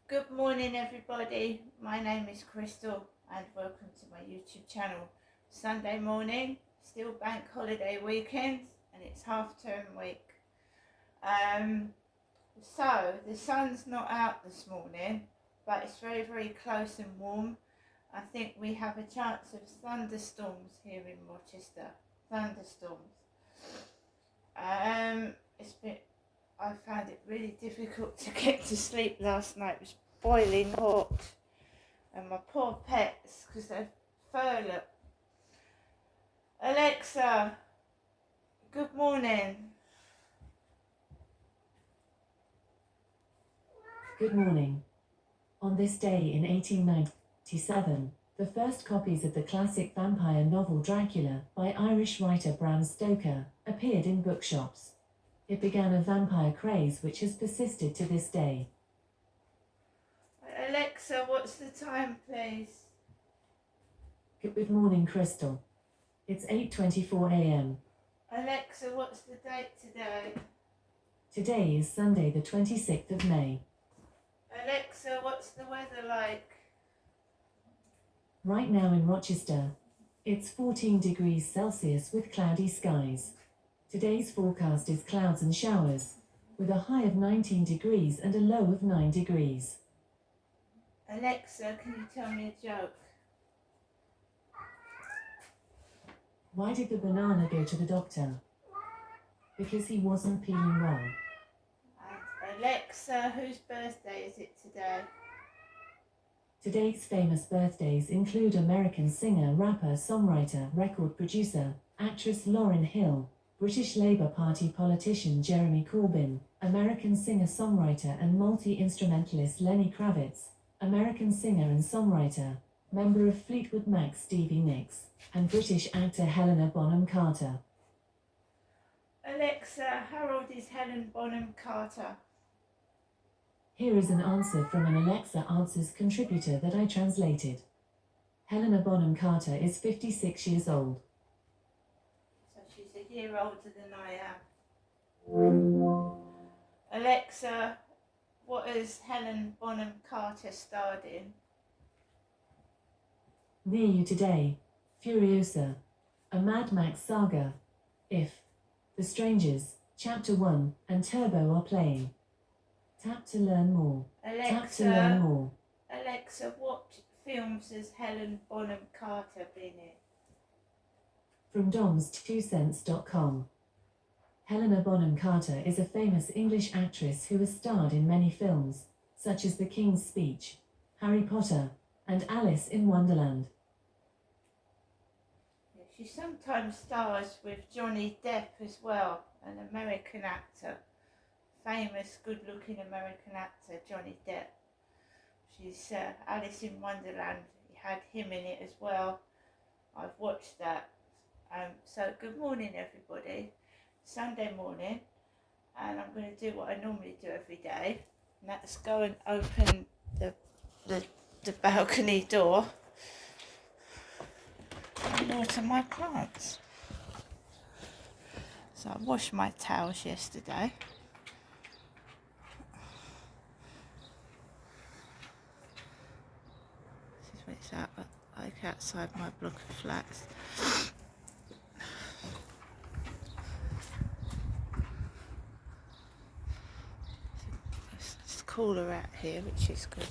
Good morning, everybody. My name is Crystal, and welcome to my YouTube channel. Sunday morning, still bank holiday weekend, and it's half-term week. So the sun's not out this morning, but it's very, very close and warm. I think we have a chance of thunderstorms here in Rochester. Thunderstorms. It's been I found it really difficult to get to sleep last night. It was boiling hot. And my poor pets, because they're fur. Alexa, good morning. Good morning. On this day in 1897, the first copies of the classic vampire novel Dracula by Irish writer Bram Stoker appeared in bookshops. It began a vampire craze which has persisted to this day. Alexa, what's the time, please? Good morning, Crystal. It's 8:24 a.m. Alexa, what's the date today? Today is Sunday, the 26th of May. Alexa, what's the weather like? Right now in Rochester, it's 14 degrees Celsius with cloudy skies. Today's forecast is clouds and showers, with a high of 19 degrees and a low of 9 degrees. Alexa, can you tell me a joke? Why did the banana go to the doctor? Because he wasn't peeling well. And Alexa, whose birthday is it today? Today's famous birthdays include American singer, rapper, songwriter, record producer, actress Lauryn Hill, British Labour Party politician Jeremy Corbyn, American singer-songwriter and multi-instrumentalist Lenny Kravitz, American singer and songwriter, member of Fleetwood Mac Stevie Nicks, and British actor Helena Bonham Carter. Alexa, how old is Helen Bonham Carter? Here is an answer from an Alexa Answers contributor that I translated. Helena Bonham Carter is 56 years old. So she's a year older than I am. Alexa, what has Helen Bonham Carter starred in? Near You Today, Furiosa, A Mad Max Saga, If, The Strangers, Chapter 1, and Turbo are playing. Tap to learn more. Tap to learn more. Alexa, what films has Helen Bonham Carter been in? From doms2cents.com. Helena Bonham Carter is a famous English actress who has starred in many films, such as The King's Speech, Harry Potter, and Alice in Wonderland. She sometimes stars with Johnny Depp as well, an American actor. Famous, good-looking American actor, Johnny Depp. She's Alice in Wonderland. He had him in it as well. I've watched that. So good morning, everybody. Sunday morning, and I'm going to do what I normally do every day, and that's go and open the balcony door and water my plants. So I washed my towels yesterday. This is what it's out, like outside my block of flats. It's cooler out here, which is good.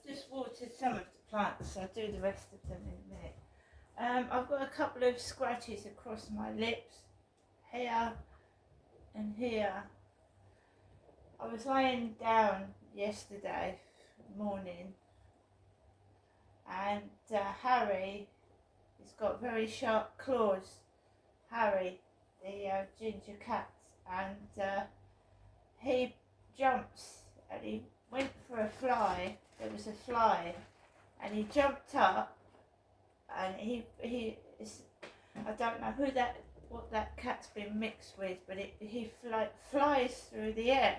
just watered some of the plants, so I'll do the rest of them in a minute. I've got a couple of scratches across my lips, here and here. I was lying down yesterday morning and Harry has got very sharp claws. Harry, the ginger cat, and he jumps and he went for a fly. There was a fly and he jumped up and he is, I don't know what that cat's been mixed with, but he flies through the air.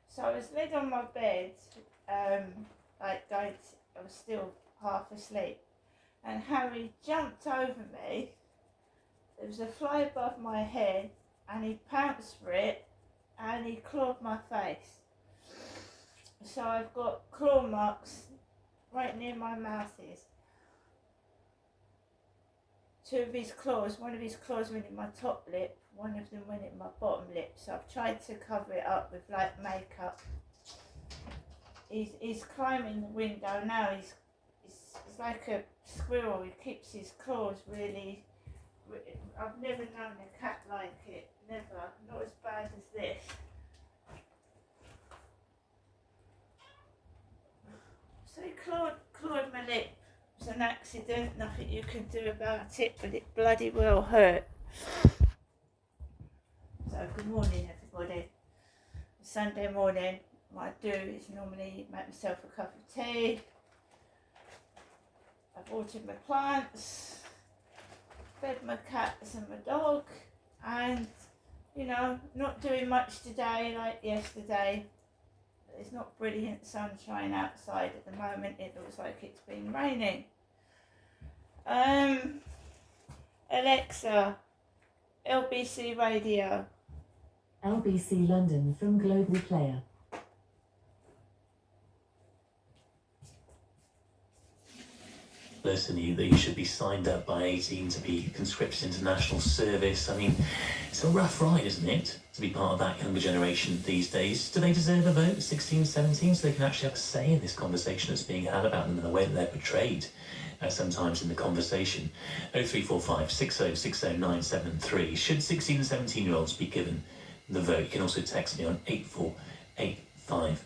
So I was laid on my bed, I was still half asleep, and Harry jumped over me. There was a fly above my head and he pounced for it and he clawed my face. So I've got claw marks right near my mouth. Two of his claws, one of his claws went in my top lip, one of them went in my bottom lip. So I've tried to cover it up with like makeup. He's climbing the window now. He's like a squirrel. He keeps his claws really. I've never known a cat like it. Never. Not as bad as this. So he clawed my lip. It was an accident, nothing you can do about it, but it bloody well hurt. So good morning everybody. Sunday morning, what I do is normally make myself a cup of tea. I've watered my plants, fed my cats and my dog, and not doing much today like yesterday. There's not brilliant sunshine outside at the moment. It looks like it's been raining. Alexa, LBC Radio. LBC London from Global Player. Listen, you should be signed up by 18 to be conscripted into national service. I mean, it's a rough ride, isn't it, to be part of that younger generation these days? Do they deserve a vote, 16, 17, so they can actually have a say in this conversation that's being had about them and the way that they're portrayed sometimes in the conversation? 0345 6060 973. Should 16 and 17-year-olds be given the vote? You can also text me on 84850.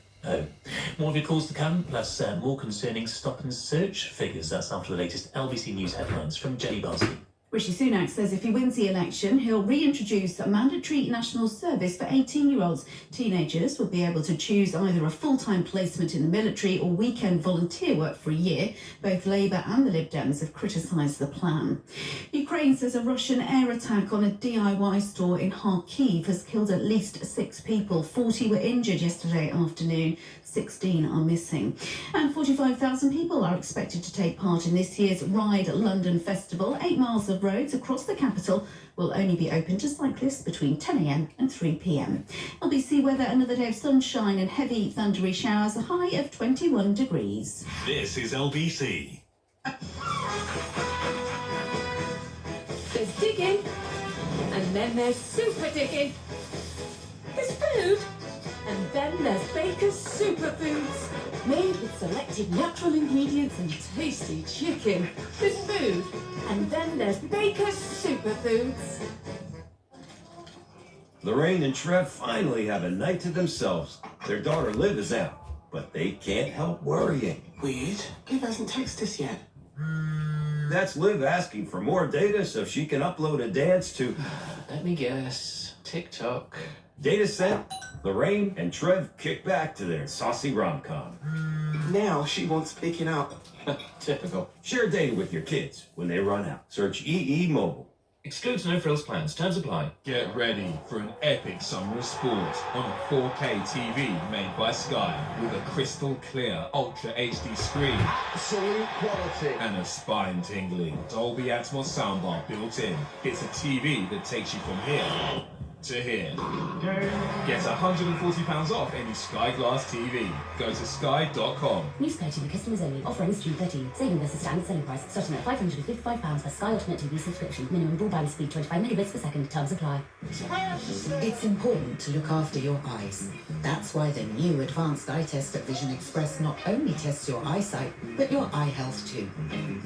More of your calls to come, plus more concerning stop and search figures. That's after the latest LBC News headlines from Jenny Barsky. Rishi Sunak says if he wins the election, he'll reintroduce a mandatory national service for 18-year-olds. Teenagers will be able to choose either a full-time placement in the military or weekend volunteer work for a year. Both Labour and the Lib Dems have criticised the plan. Ukraine says a Russian air attack on a DIY store in Kharkiv has killed at least 6 people. 40 were injured yesterday afternoon. 16 are missing. And 45,000 people are expected to take part in this year's Ride London Festival. 8 miles of roads across the capital will only be open to cyclists between 10 a.m. and 3 p.m. LBC weather, another day of sunshine and heavy thundery showers, a high of 21 degrees. This is LBC. There's digging, and then there's super digging. There's food, and then there's Baker's Superfoods, made with selected natural ingredients and tasty chicken. There's food, and then there's Baker's Superfoods. Lorraine and Trev finally have a night to themselves. Their daughter Liv is out, but they can't help worrying. Weird. Liv hasn't texted us yet. That's Liv asking for more data so she can upload a dance to... Let me guess. TikTok. Data sent, Lorraine and Trev kick back to their saucy rom-com. Now she wants picking up. Typical. Share data with your kids when they run out. Search EE Mobile. Excludes no frills plans. Terms apply. Get ready for an epic summer of sport on a 4K TV made by Sky with a crystal clear Ultra HD screen. Absolute quality. And a spine-tingling Dolby Atmos soundbar built in. It's a TV that takes you from here to hear. Get £140 off any Sky Glass TV. Go to sky.com. New Sky TV customers only. Offer ends June 13. Saving versus standard selling price. Starting at £555 per Sky Ultimate TV subscription. Minimum broadband speed 25 megabits per second. Terms apply. It's important to look after your eyes. That's why the new advanced eye test at Vision Express not only tests your eyesight, but your eye health too.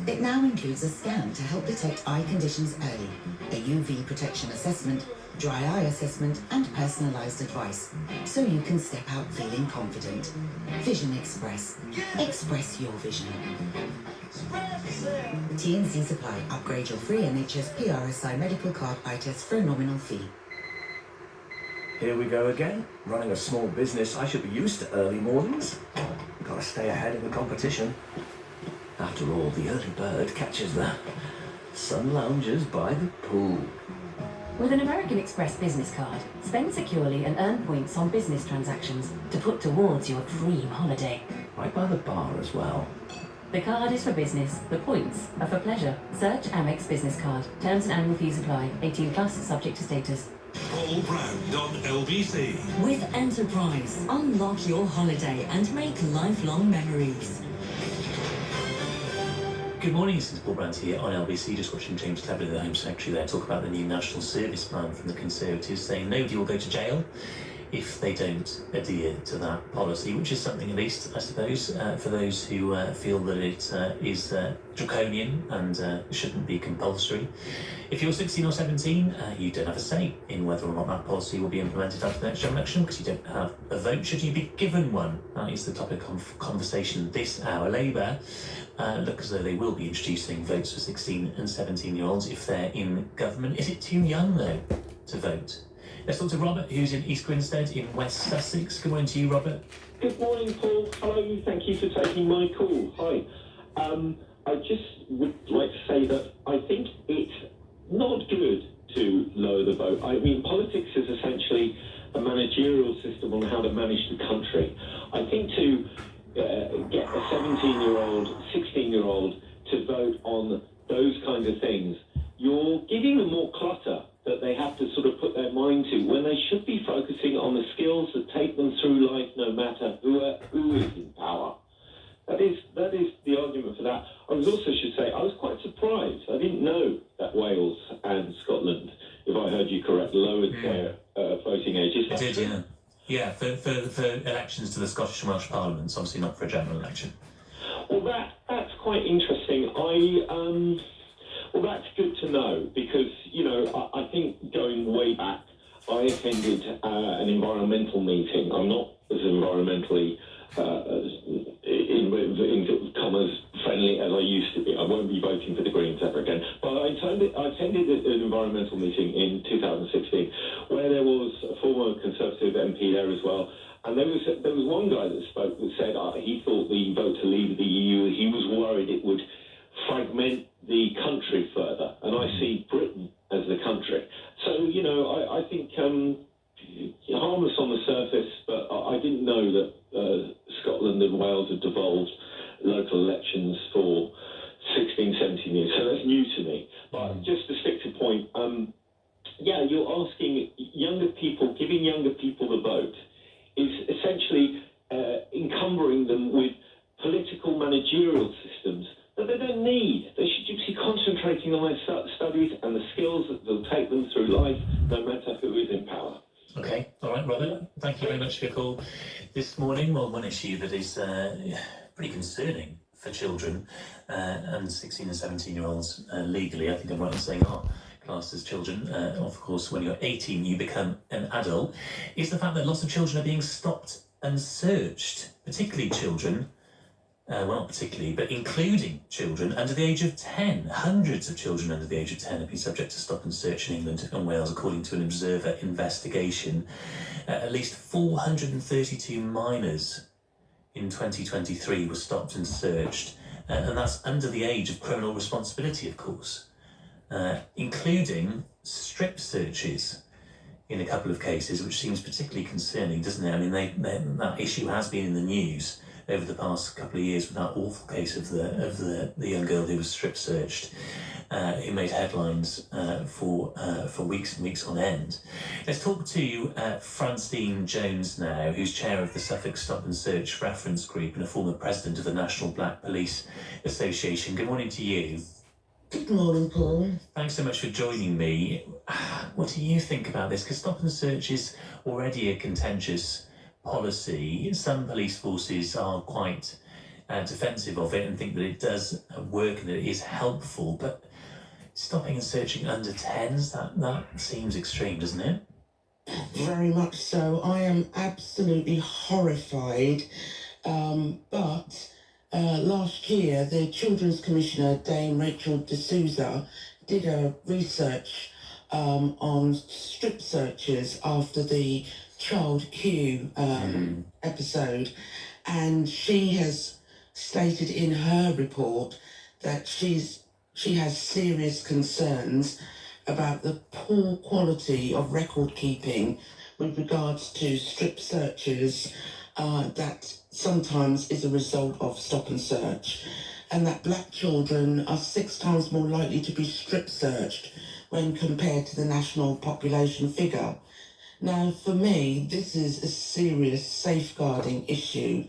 It now includes a scan to help detect eye conditions early, a UV protection assessment, dry eye assessment, and personalised advice, so you can step out feeling confident. Vision Express. Express your vision. T&Cs apply. Upgrade your free NHS PRSI medical card eye test for a nominal fee. Here we go again. Running a small business, I should be used to early mornings. Gotta stay ahead of the competition. After all, the early bird catches the sun loungers by the pool. With an American Express business card, spend securely and earn points on business transactions to put towards your dream holiday. Right by the bar as well. The card is for business, the points are for pleasure. Search Amex Business Card. Terms and annual fees apply. 18 plus, subject to status. Paul Brand on LBC. With Enterprise, unlock your holiday and make lifelong memories. Good morning, this is Paul Brand here on LBC, just watching James Cleverly, the Home Secretary there, talk about the new National Service Plan from the Conservatives, saying nobody will go to jail if they don't adhere to that policy, which is something, at least, I suppose, for those who feel that it is draconian and shouldn't be compulsory. If you're 16 or 17, you don't have a say in whether or not that policy will be implemented after the next general election, because you don't have a vote should you be given one. That is the topic of conversation this hour. Labour look as though they will be introducing votes for 16 and 17-year-olds if they're in government. Is it too young, though, to vote? Let's talk to Robert, who's in East Grinstead in West Sussex. Good morning to you, Robert. Good morning, Paul. Hello, thank you for taking my call. Hi. I just would like to say that I think it's not good to lower the vote. I mean, politics is essentially a managerial system on how to manage the country. I think to get a 17-year-old, 16-year-old to vote on those kinds of things, you're giving them more clutter that they have to sort of put their mind to when they should be focusing on the skills that take them through life no matter who is in power. That is the argument for that. I was also, should say, I was quite surprised. I didn't know that Wales and Scotland, if I heard you correct, lowered their voting age. It did, yeah. Yeah, for elections to the Scottish and Welsh Parliaments, obviously not for a general election. Well, that's quite interesting. Well, that's good to know because, you know, I think going way back, I attended an environmental meeting. I'm not as environmentally, in commas, friendly as I used to be. I won't be voting for the Greens ever again. But I attended an environmental meeting in 2016 where there was a former Conservative MP there as well. And there was one guy that spoke that said he thought the vote to leave the EU, he was worried it would fragment the country further, and I see Britain as the country. So, you know, I think harmless on the surface, but I didn't know that Scotland and Wales had devolved local elections for 16, 17 years, so that's new to me. But just to stick to point, yeah, you're asking younger people, giving younger people the vote is essentially encumbering them with political managerial systems that they don't need. They should just be concentrating on their studies and the skills that will take them through life, no matter who is in power. Okay, all right, Robert. Thank you very much for your call this morning. Well, one issue that is pretty concerning for children and 16 and 17-year-olds legally, I think I'm right in saying are classed as children. Of course, when you're 18, you become an adult, is the fact that lots of children are being stopped and searched, particularly children. Well, not particularly, but including children under the age of 10. Hundreds of children under the age of 10 have been subject to stop and search in England and Wales, according to an Observer investigation. At least 432 minors in 2023 were stopped and searched, and that's under the age of criminal responsibility, of course, including strip searches in a couple of cases, which seems particularly concerning, doesn't it? I mean, that issue has been in the news over the past couple of years with that awful case of the young girl who was strip searched, who made headlines for weeks and weeks on end. Let's talk to Francine Jones now, who's chair of the Suffolk Stop and Search Reference Group and a former president of the National Black Police Association. Good morning to you. Good morning, Paul. Thanks so much for joining me. What do you think about this? Because stop and search is already a contentious policy. Some police forces are quite defensive of it and think that it does work and that it is helpful, but stopping and searching under 10s, that seems extreme, doesn't it? Very much so. I am absolutely horrified. But last year, the Children's Commissioner, Dame Rachel D'Souza, did a research on strip searches after the Child Q episode, and she has stated in her report that she has serious concerns about the poor quality of record keeping with regards to strip searches that sometimes is a result of stop and search, and that black children are 6 times more likely to be strip searched when compared to the national population figure. Now, for me, this is a serious safeguarding issue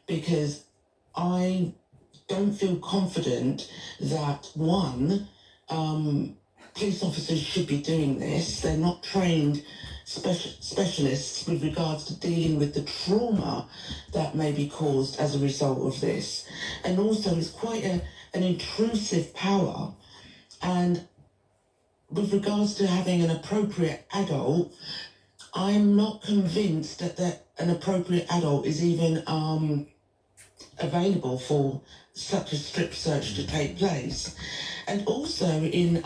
because I don't feel confident that, one, police officers should be doing this. They're not trained specialists with regards to dealing with the trauma that may be caused as a result of this. And also it's quite an intrusive power. And with regards to having an appropriate adult, I'm not convinced that an appropriate adult is even available for such a strip search to take place. And also in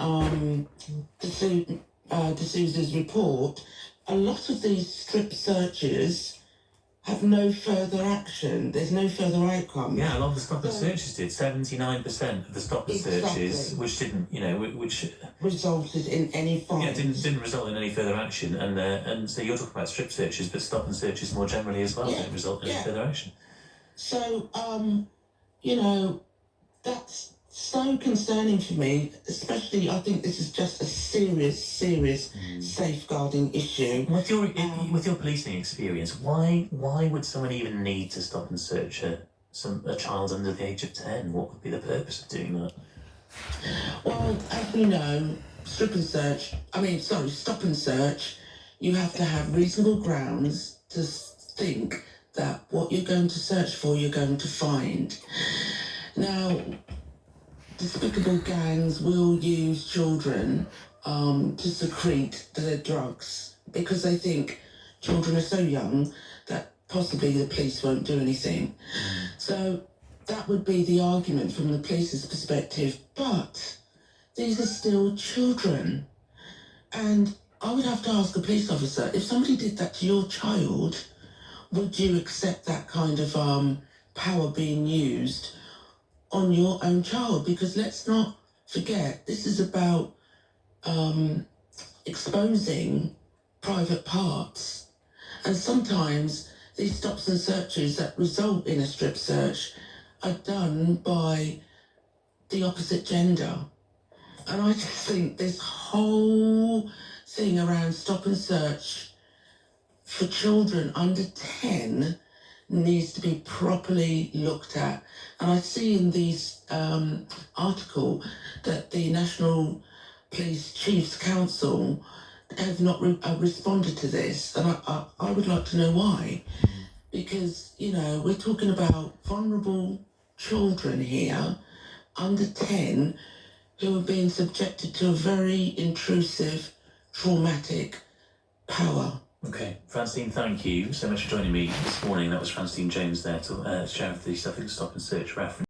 D'Souza's report, a lot of these strip searches have no further action. There's no further outcome. Yeah, a lot of the stop and searches did. 79% of the stop and searches, which didn't, which resulted in any fine. Yeah, didn't result in any further action. And so you're talking about strip searches, but stop and searches more generally as well don't result in any further action. So, that's so concerning for me, especially I think this is just a serious safeguarding issue. With your policing experience, why would someone even need to stop and search a child under the age of 10? What would be the purpose of doing that? Well, as we know, stop and search, you have to have reasonable grounds to think that what you're going to search for, you're going to find. Now, despicable gangs will use children to secrete their drugs because they think children are so young that possibly the police won't do anything. So that would be the argument from the police's perspective, but these are still children. And I would have to ask a police officer, if somebody did that to your child, would you accept that kind of power being used on your own child? Because let's not forget, this is about exposing private parts. And sometimes these stops and searches that result in a strip search are done by the opposite gender. And I just think this whole thing around stop and search for children under 10 needs to be properly looked at. And I see in this article that the National Police Chiefs Council have not responded to this, and I would like to know why. Because, we're talking about vulnerable children here, under 10, who are being subjected to a very intrusive, traumatic power. Okay, Francine, thank you so much for joining me this morning. That was Francine Jones there, Chair of the Suffolk Stop and Search Reference.